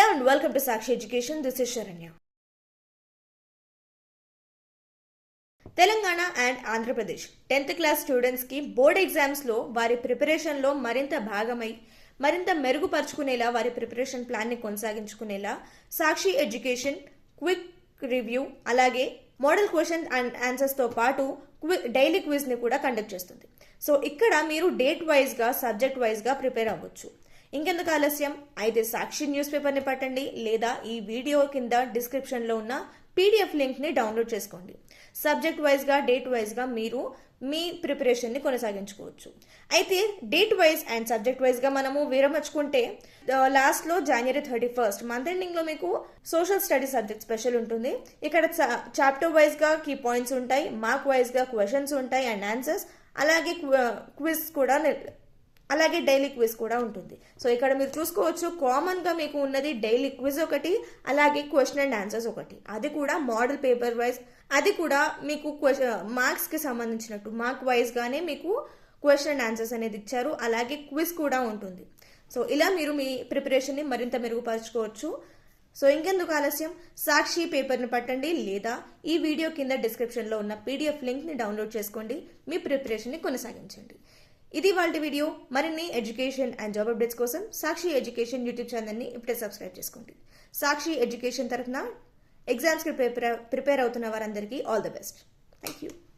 Hello and welcome to Sakshi Education. This is Sharanya. Telangana and Andhra Pradesh 10th class స్టూడెంట్స్కి board ఎగ్జామ్స్లో వారి ప్రిపరేషన్లో మరింత భాగమై మరింత మెరుగుపరుచుకునేలా వారి ప్రిపరేషన్ ప్లాన్ని కొనసాగించుకునేలా సాక్షి ఎడ్యుకేషన్ క్విక్ రివ్యూ అలాగే మోడల్ క్వశ్చన్ అండ్ ఆన్సర్స్తో పాటు డైలీ క్విజ్ని కూడా కండక్ట్ చేస్తుంది. సో ఇక్కడ మీరు డేట్ వైజ్గా సబ్జెక్ట్ వైజ్గా ప్రిపేర్ అవ్వచ్చు. ఇంకెందుకు ఆలస్యం, అయితే సాక్షి న్యూస్ పేపర్ని పట్టండి లేదా ఈ వీడియో కింద డిస్క్రిప్షన్లో ఉన్న పీడిఎఫ్ లింక్ని డౌన్లోడ్ చేసుకోండి. సబ్జెక్ట్ వైజ్గా డేట్ వైజ్గా మీరు మీ ప్రిపరేషన్ని కొనసాగించుకోవచ్చు. అయితే డేట్ వైజ్ అండ్ సబ్జెక్ట్ వైజ్గా మనము విరమించుకుంటే లాస్ట్లో January 31st మంత్ ఎండింగ్లో మీకు సోషల్ స్టడీస్ సబ్జెక్ట్ స్పెషల్ ఉంటుంది. ఇక్కడ చాప్టర్ వైజ్గా కీ పాయింట్స్ ఉంటాయి, మార్క్ వైజ్గా క్వశ్చన్స్ ఉంటాయి అండ్ ఆన్సర్స్, అలాగే క్విజ్ కూడా అలాగే డైలీ క్విజ్ కూడా ఉంటుంది. సో ఇక్కడ మీరు చూసుకోవచ్చు కామన్గా మీకు ఉన్నది డైలీ క్విజ్ ఒకటి, అలాగే క్వశ్చన్ అండ్ ఆన్సర్స్ ఒకటి, అది కూడా మోడల్ పేపర్ వైజ్, అది కూడా మీకు మార్క్స్కి సంబంధించినట్టు మార్క్ వైజ్గానే మీకు క్వశ్చన్ అండ్ ఆన్సర్స్ అనేది ఇచ్చారు, అలాగే క్విజ్ కూడా ఉంటుంది. సో ఇలా మీరు మీ ప్రిపరేషన్ని మరింత మెరుగుపరచుకోవచ్చు. సో ఇంకెందుకు ఆలస్యం, సాక్షి పేపర్ని పట్టండి లేదా ఈ వీడియో కింద డిస్క్రిప్షన్లో ఉన్న పీడిఎఫ్ లింక్ని డౌన్లోడ్ చేసుకోండి, మీ ప్రిపరేషన్ని కొనసాగించండి. ఇది వాళ్ళ వీడియో. మరిన్ని ఎడ్యుకేషన్ అండ్ జాబ్ అప్డేట్స్ కోసం సాక్షి ఎడ్యుకేషన్ యూట్యూబ్ ఛానల్ని ఇప్పుడే సబ్స్క్రైబ్ చేసుకోండి. సాక్షి ఎడ్యుకేషన్ తరఫున ఎగ్జామ్స్కి ప్రిపేర్ అవుతున్న వారందరికీ all the best. Thank you.